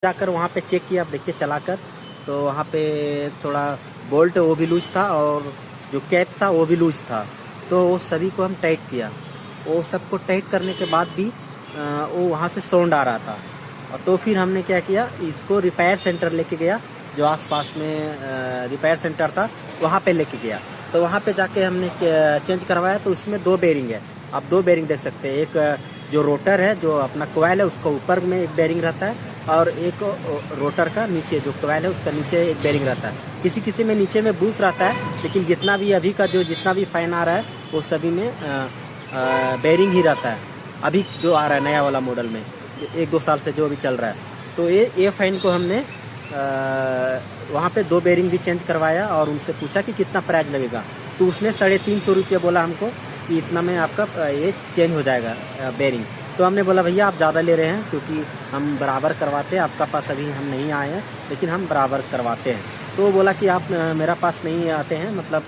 जाकर वहाँ पे चेक किया, आप देखिए चलाकर, तो वहाँ पे थोड़ा बोल्ट वो भी लूज था और जो कैप था वो भी लूज था। तो वो सभी को हम टाइट किया। वो सबको टाइट करने के बाद भी वो वहाँ से साउंड आ रहा था। और तो फिर हमने क्या किया, इसको रिपेयर सेंटर लेके गया, जो आसपास में रिपेयर सेंटर था वहाँ पे लेके गया। तो वहाँ पे जाके हमने चेंज करवाया। तो इसमें 2 बेरिंग है, आप 2 बेरिंग देख सकते हैं। एक जो रोटर है, जो अपना कोयल है, उसका ऊपर में एक बेरिंग रहता है, और एक रोटर का नीचे जो कोयल है उसका नीचे एक बेरिंग रहता है। किसी किसी में नीचे में बूस्ट रहता है, लेकिन जितना भी अभी का जितना भी फैन आ रहा है वो सभी में बेरिंग ही रहता है। अभी जो आ रहा है नया वाला मॉडल में, 1-2 साल से जो भी चल रहा है। तो ये फैन को हमने वहाँ पे 2 बेरिंग भी चेंज करवाया और उनसे पूछा कि कितना प्राइस लगेगा। तो उसने 350 रुपये बोला हमको कि इतना में आपका ये चेंज हो जाएगा बेरिंग। तो हमने बोला भैया आप ज़्यादा ले रहे हैं, क्योंकि हम बराबर करवाते हैं, आपका पास अभी हम नहीं आए हैं, लेकिन हम बराबर करवाते हैं। तो वो बोला कि आप मेरा पास नहीं आते हैं, मतलब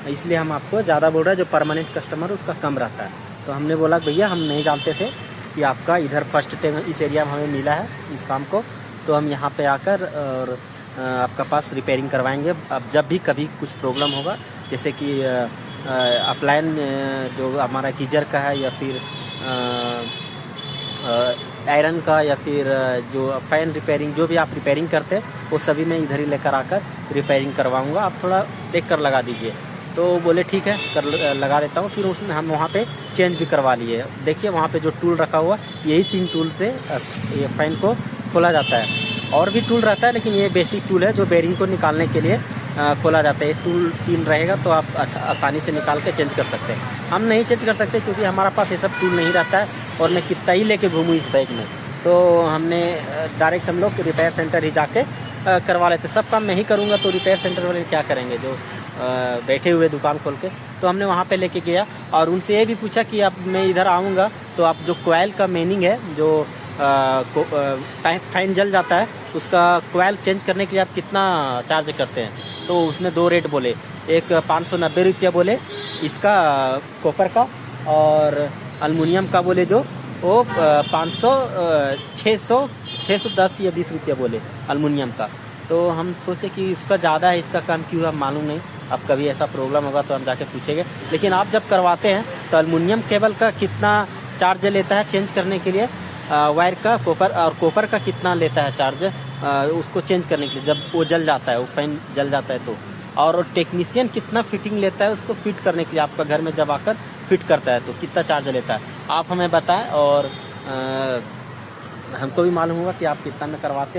इसलिए हम आपको ज़्यादा बोल रहे हैं, जो परमानेंट कस्टमर उसका कम रहता है। तो हमने बोला भैया हम नहीं जानते थे कि आपका इधर फर्स्ट टाइम इस एरिया में हमें मिला है इस काम को, तो हम यहाँ पे आकर और आपका पास रिपेयरिंग करवाएंगे। अब जब भी कभी कुछ प्रॉब्लम होगा, जैसे कि अपलाइन जो हमारा गीजर का है, या फिर आयरन का, या फिर जो फैन रिपेयरिंग, जो भी आप रिपेयरिंग करते हैं वो सभी मैं इधर ही लेकर आकर रिपेयरिंग करवाऊंगा, आप थोड़ा देख कर लगा दीजिए। तो बोले ठीक है, कर लगा देता हूँ। फिर उसमें हम वहाँ पे चेंज भी करवा लिए। देखिए वहाँ पे जो टूल रखा हुआ, यही 3 टूल से ये फैन को खोला जाता है। और भी टूल रहता है, लेकिन ये बेसिक टूल है जो बेरिंग को निकालने के लिए खोला जाता है। टूल 3 रहेगा तो आप अच्छा आसानी से निकाल के चेंज कर सकते हैं। हम नहीं चेंज कर सकते क्योंकि हमारा पास ये सब टूल नहीं रहता है, और मैं कितना ही लेके घूमूँ इस बैग में। तो हमने डायरेक्ट हम लोग रिपेयर सेंटर ही जाके करवा लेते। सब काम मैं ही करूँगा तो रिपेयर सेंटर वाले क्या करेंगे, जो बैठे हुए दुकान खोल के। तो हमने वहाँ पे लेके गया और उनसे ये भी पूछा कि अब मैं इधर आऊँगा तो आप जो कोयल का मेनिंग है, जो फैन जल जाता है, उसका कोयल चेंज करने के लिए आप कितना चार्ज करते हैं। तो उसने 2 रेट बोले, एक 590 रुपया बोले इसका कॉपर का, और अल्मुनियम का बोले जो वो 610 या 20 रुपया बोले अल्मुनियम का। तो हम सोचे कि उसका ज़्यादा है, इसका कम क्यों है मालूम नहीं। अब कभी ऐसा प्रॉब्लम होगा तो हम जाके पूछेंगे। लेकिन आप जब करवाते हैं तो अल्मुनियम केबल का कितना चार्ज लेता है चेंज करने के लिए, वायर का, कॉपर, और कॉपर का कितना लेता है चार्ज उसको चेंज करने के लिए, जब वो जल जाता है, वो फैन जल जाता है तो, और टेक्नीशियन कितना फिटिंग लेता है उसको फिट करने के लिए, आपका घर में जब आकर फिट करता है तो कितना चार्ज लेता है, आप हमें बताएं। और हमको भी मालूम होगा कि आप कितना में करवाते हैं।